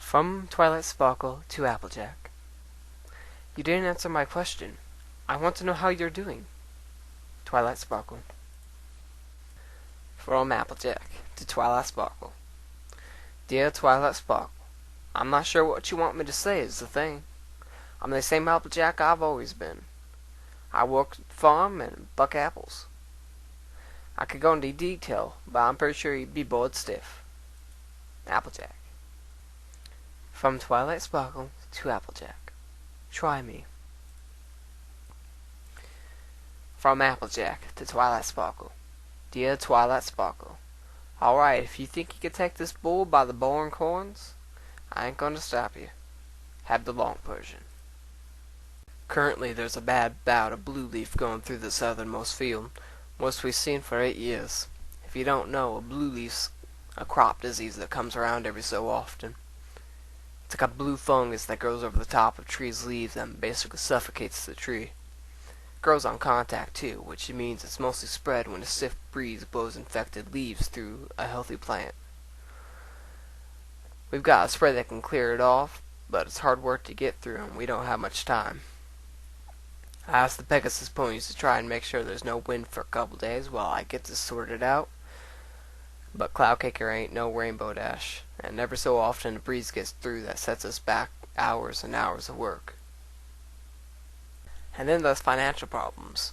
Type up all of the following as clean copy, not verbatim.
From Twilight Sparkle to Applejack. You didn't answer my question. I want to know how you're doing. Twilight Sparkle. From Applejack to Twilight Sparkle. Dear Twilight Sparkle, I'm not sure what you want me to say is the thing. I'm the same Applejack I've always been. I work farm and buck apples. I could go into detail, but I'm pretty sure you'd be bored stiff. Applejack. From Twilight Sparkle to Applejack. Try me. From Applejack to Twilight Sparkle. Dear Twilight Sparkle, alright, if you think you can take this bull by the boring horns, I ain't gonna stop you. Have the long Persian. Currently there's a bad bout of blue leaf going through the southernmost field, most we've seen for 8 years. If you don't know, a blue leaf's a crop disease that comes around every so often. It's like a blue fungus that grows over the top of trees' leaves and basically suffocates the tree. It grows on contact too, which means it's mostly spread when a stiff breeze blows infected leaves through a healthy plant. We've got a spray that can clear it off, but it's hard work to get through and we don't have much time. I asked the Pegasus ponies to try and make sure there's no wind for a couple days while I get this sorted out. But Cloudcaker ain't no Rainbow Dash, and ever so often a breeze gets through that sets us back hours and hours of work. And then there's financial problems.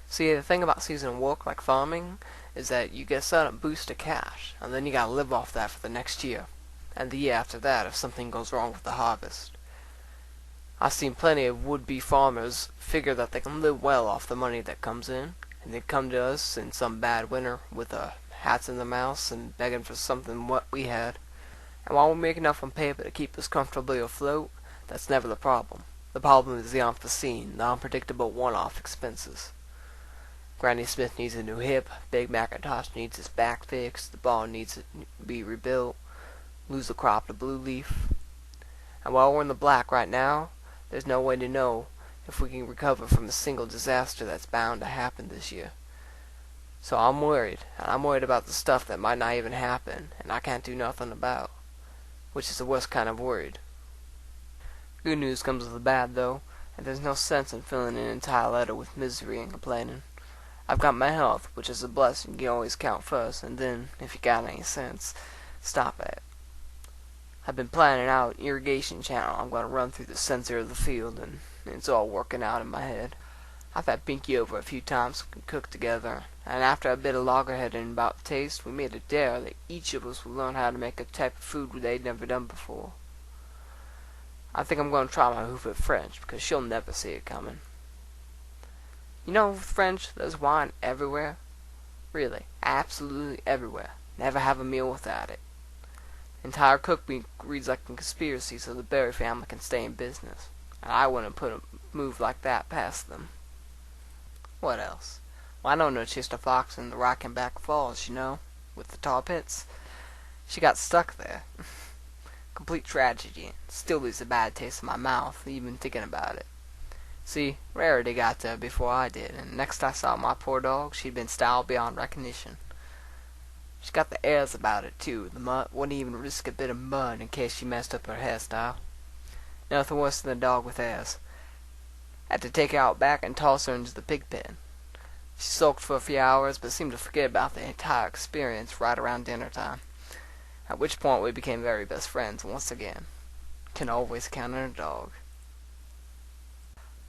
See, the thing about seasonal work like farming is that you get a sudden boost of cash, and then you gotta live off that for the next year, and the year after that if something goes wrong with the harvest. I've seen plenty of would-be farmers figure that they can live well off the money that comes in, and they come to us in some bad winter with hats in their mouths and begging for something what we had. And while we make enough on paper to keep us comfortably afloat, that's never the problem. The problem is the unforeseen, the unpredictable one-off expenses. Granny Smith needs a new hip, Big Macintosh needs his back fixed, the barn needs to be rebuilt, lose a crop to blue leaf. And while we're in the black right now, there's no way to know if we can recover from the single disaster that's bound to happen this year. So I'm worried, and I'm worried about the stuff that might not even happen, and I can't do nothing about, which is the worst kind of worried. Good news comes with the bad, though, and there's no sense in filling an entire letter with misery and complaining. I've got my health, which is a blessing you always count first, and then, if you got any sense, stop at it. I've been planning out an irrigation channel I'm going to run through the center of the field, and it's all working out in my head. I've had Pinky over a few times so we can cook together, and after a bit of loggerheading about taste, we made a dare that each of us will learn how to make a type of food they'd never done before. I think I'm going to try my hoof at French, because she'll never see it coming. You know, with French, there's wine everywhere. Really, absolutely everywhere. Never have a meal without it. The entire cookbook reads like a conspiracy so the Berry family can stay in business, and I wouldn't put a move like that past them. What else? Well, I know no Chester Fox in the Rockenback Falls, you know, with the tar pits. She got stuck there. Complete tragedy. Still leaves a bad taste in my mouth, even thinking about it. See, Rarity got there before I did, and next I saw my poor dog, she'd been styled beyond recognition. She's got the airs about it, too. The mud wouldn't even risk a bit of mud in case she messed up her hairstyle. Nothing worse than a dog with airs. Had to take her out back and toss her into the pig pen. She sulked for a few hours, but seemed to forget about the entire experience right around dinner time. At which point we became very best friends once again. Can always count on a dog.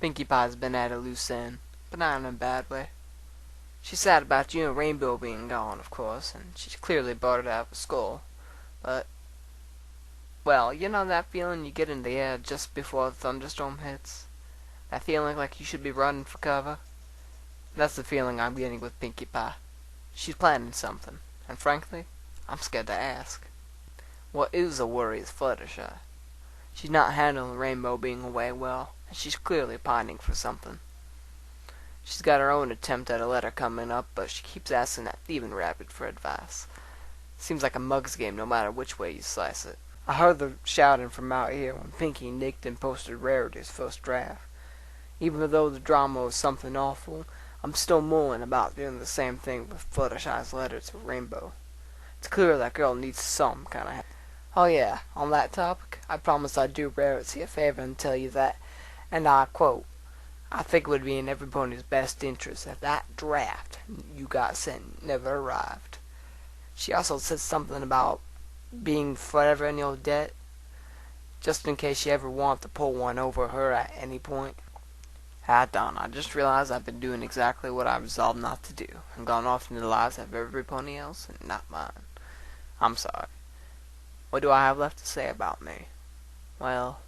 Pinkie Pie's been at a loose end, but not in a bad way. She's sad about you and Rainbow being gone, of course, and she's clearly brought it out of her skull. But, well, you know that feeling you get in the air just before the thunderstorm hits? That feeling like you should be running for cover? That's the feeling I'm getting with Pinkie Pie. She's planning something, and frankly, I'm scared to ask. What is a worry is Fluttershy. She's not handling Rainbow being away well, and she's clearly pining for something. She's got her own attempt at a letter coming up, but she keeps asking that thieving rabbit for advice. Seems like a mug's game no matter which way you slice it. I heard the shouting from out here when Pinky nicked and posted Rarity's first draft. Even though the drama was something awful, I'm still mulling about doing the same thing with Fluttershy's letter to Rainbow. It's clear that girl needs some kind of help. Oh yeah, on that topic, I promise I'd do Rarity a favor and tell you that, and I quote, I think it would be in everybody's best interest if that draft you got sent never arrived. She also said something about being forever in your debt, just in case you ever want to pull one over her at any point. Done. I just realized I've been doing exactly what I resolved not to do, and gone off into the lives of everybody else and not mine. I'm sorry. What do I have left to say about me? Well,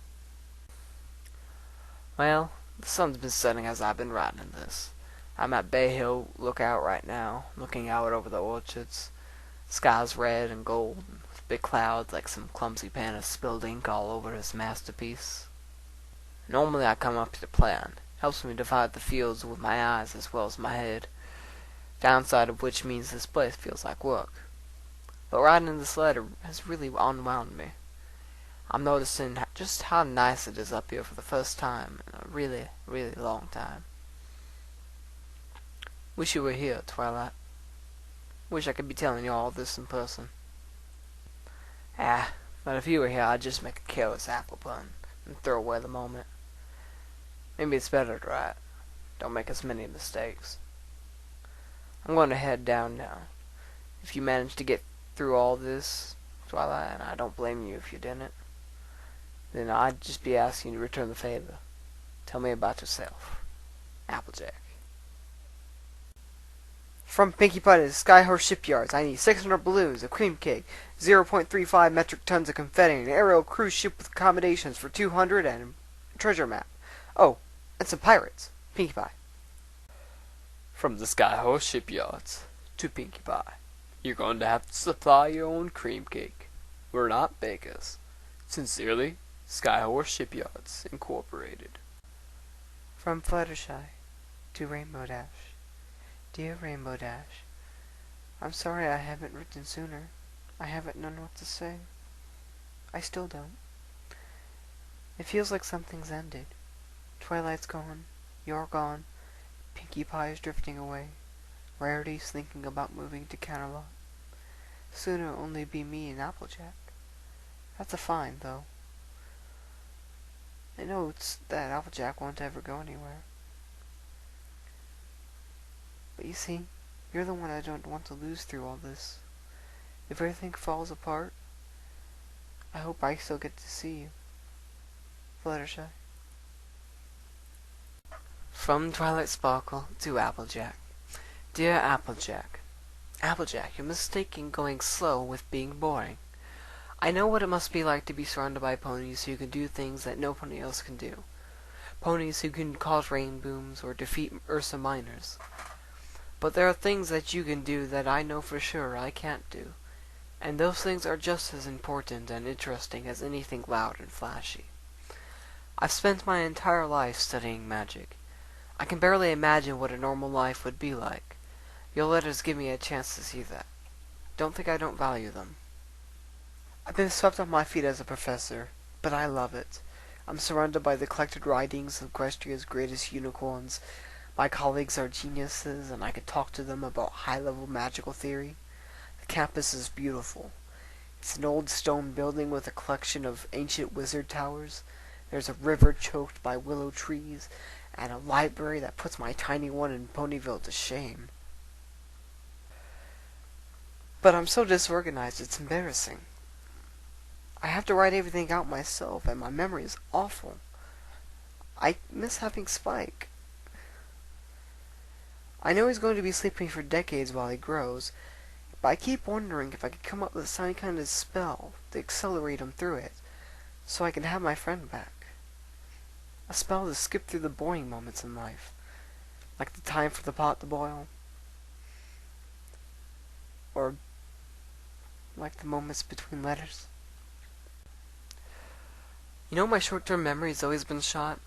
the sun's been setting as I've been writing this. I'm at Bay Hill Lookout right now, looking out over the orchards. Sky's red and gold, with big clouds like some clumsy pen has spilled ink all over his masterpiece. Normally I come up to plan. Helps me divide the fields with my eyes as well as my head. Downside of which means this place feels like work. But writing this letter has really unwound me. I'm noticing just how nice it is up here for the first time in a really, really long time. Wish you were here, Twilight. Wish I could be telling you all this in person. But if you were here, I'd just make a careless apple pun and throw away the moment. Maybe it's better to write. Don't make as many mistakes. I'm going to head down now. If you manage to get through all this, Twilight, and I don't blame you if you didn't, then I'd just be asking you to return the favor. Tell me about yourself. Applejack. From Pinkie Pie to Skyhorse Shipyards, I need 600 balloons, a cream cake, 0.35 metric tons of confetti, an aerial cruise ship with accommodations for 200, and a treasure map. Oh, and some pirates. Pinkie Pie. From the Skyhorse Shipyards to Pinkie Pie. You're going to have to supply your own cream cake. We're not bakers. Sincerely, Skyhorse Shipyards, Incorporated. From Fluttershy to Rainbow Dash. Dear Rainbow Dash, I'm sorry I haven't written sooner. I haven't known what to say. I still don't. It feels like something's ended. Twilight's gone. You're gone. Pinkie Pie is drifting away. Rarity's thinking about moving to Camelot. Soon it'll only be me and Applejack. That's a fine, though. I know it's that Applejack won't ever go anywhere. But you see, you're the one I don't want to lose through all this. If everything falls apart, I hope I still get to see you. Fluttershy. From Twilight Sparkle to Applejack. Dear Applejack. Applejack, you're mistaking going slow with being boring. I know what it must be like to be surrounded by ponies who can do things that nobody else can do. Ponies who can cause rain booms or defeat Ursa Minors. But there are things that you can do that I know for sure I can't do. And those things are just as important and interesting as anything loud and flashy. I've spent my entire life studying magic. I can barely imagine what a normal life would be like. Your letters give me a chance to see that. Don't think I don't value them. I've been swept off my feet as a professor, but I love it. I'm surrounded by the collected writings of Equestria's greatest unicorns. My colleagues are geniuses, and I could talk to them about high-level magical theory. The campus is beautiful. It's an old stone building with a collection of ancient wizard towers. There's a river choked by willow trees, and a library that puts my tiny one in Ponyville to shame. But I'm so disorganized, it's embarrassing. I have to write everything out myself, and my memory is awful. I miss having Spike. I know he's going to be sleeping for decades while he grows, but I keep wondering if I could come up with some kind of spell to accelerate him through it, so I can have my friend back. A spell to skip through the boring moments in life, like the time for the pot to boil, or like the moments between letters. You know, my short-term memory's always been shot.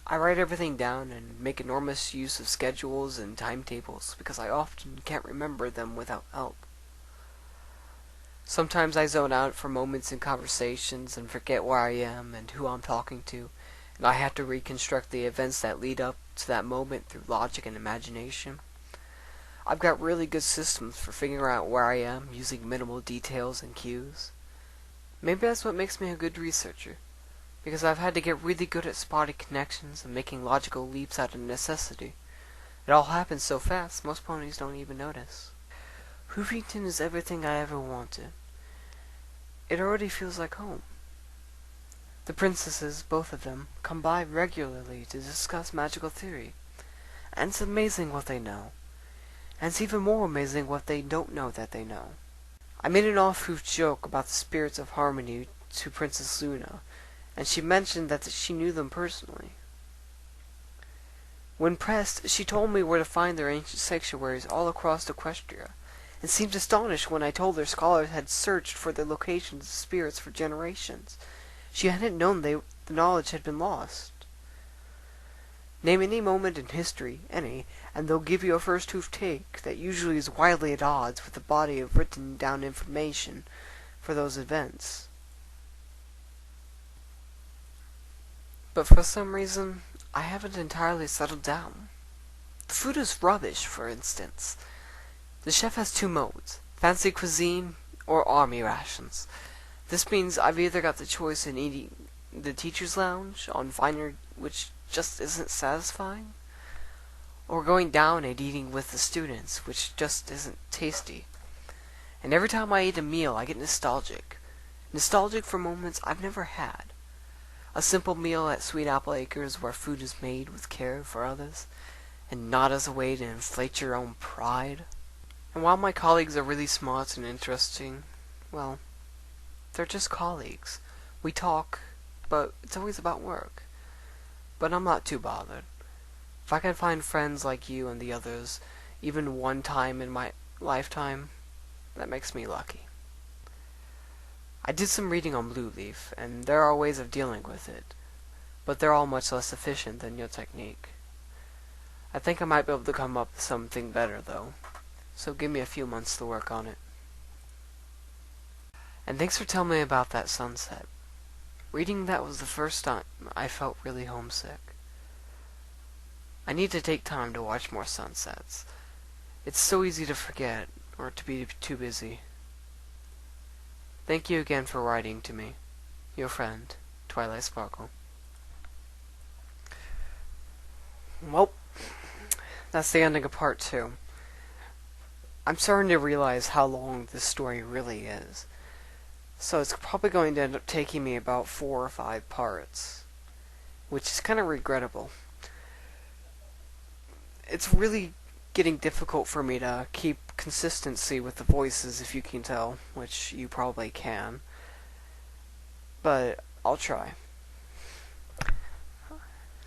I write everything down and make enormous use of schedules and timetables because I often can't remember them without help. Sometimes I zone out for moments in conversations and forget where I am and who I'm talking to, and I have to reconstruct the events that lead up to that moment through logic and imagination. I've got really good systems for figuring out where I am using minimal details and cues. Maybe that's what makes me a good researcher, because I've had to get really good at spotting connections and making logical leaps out of necessity. It all happens so fast, most ponies don't even notice. Hoovington is everything I ever wanted. It already feels like home. The princesses, both of them, come by regularly to discuss magical theory. And it's amazing what they know. And it's even more amazing what they don't know that they know. I made an off-hoof joke about the spirits of harmony to Princess Luna, and she mentioned that she knew them personally. When pressed, she told me where to find their ancient sanctuaries all across Equestria, and seemed astonished when I told her scholars had searched for the locations of spirits for generations. She hadn't known the knowledge had been lost. Name any moment in history, any, and they'll give you a first hoof take that usually is wildly at odds with the body of written down information for those events. But for some reason, I haven't entirely settled down. The food is rubbish, for instance. The chef has two modes, fancy cuisine or army rations. This means I've either got the choice in eating the teacher's lounge on finer, which just isn't satisfying, or going down and eating with the students, which just isn't tasty. And every time I eat a meal, I get nostalgic. Nostalgic for moments I've never had. A simple meal at Sweet Apple Acres where food is made with care for others, and not as a way to inflate your own pride. And while my colleagues are really smart and interesting, well, they're just colleagues. We talk, but it's always about work. But I'm not too bothered. If I can find friends like you and the others, even one time in my lifetime, that makes me lucky. I did some reading on Blue Leaf, and there are ways of dealing with it, but they're all much less efficient than your technique. I think I might be able to come up with something better, though, so give me a few months to work on it. And thanks for telling me about that sunset. Reading that was the first time I felt really homesick. I need to take time to watch more sunsets. It's so easy to forget, or to be too busy. Thank you again for writing to me. Your friend, Twilight Sparkle. Well, that's the ending of part 2. I'm starting to realize how long this story really is. So it's probably going to end up taking me about 4 or 5 parts, which is kind of regrettable. It's really getting difficult for me to keep consistency with the voices, if you can tell, which you probably can. But I'll try.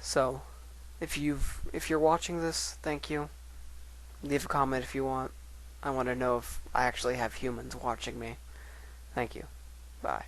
So, if you're watching this, thank you. Leave a comment if you want. I want to know if I actually have humans watching me. Thank you. Bye.